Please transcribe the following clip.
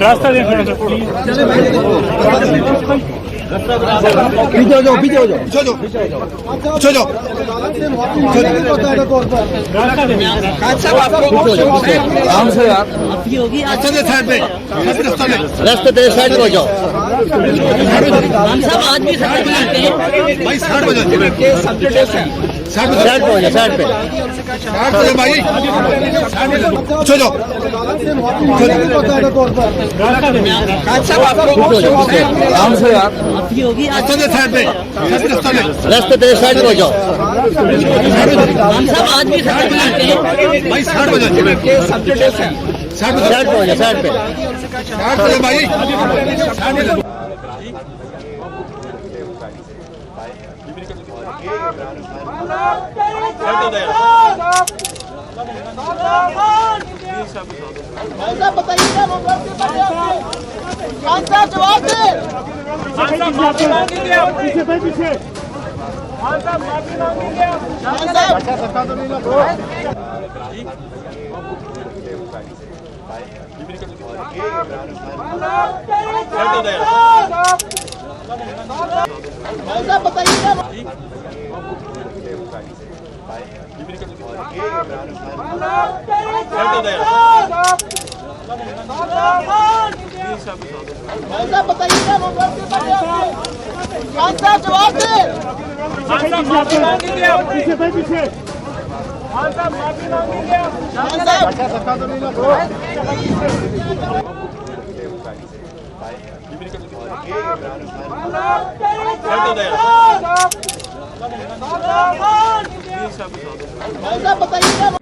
रास्ता दें थोड़ा सा प्लीज। पीछे हो जाओ, पीछे हो जाओ, पीछे हो जाओ, पीछे हो जाओ। रास्ता दें। आराम से यार, रास्ते साइड पे, रास्ते पे साइड हो जाओ। हम सब आदमी खत्म करते हैं भाई साइड हो जाओ, साइड पे हो जाओ, साइड पे। साइड हो जाओ भाई, पीछे हो जाओ। रास्ता दें। आराम से यार, योगी साइड पे, रास्ते पे साइड हो जाओ। हम सब आदमी खत्म करते हैं भाई साइड हो जाओ, साइड पे हो जाओ, साइड पे। साइड हो जाओ भाई। बताइएगा जवाब दे। पीछे भाई पीछे। बताइएगा बताइएगा जवाब दे। पीछे भाई पीछे। बताइएगा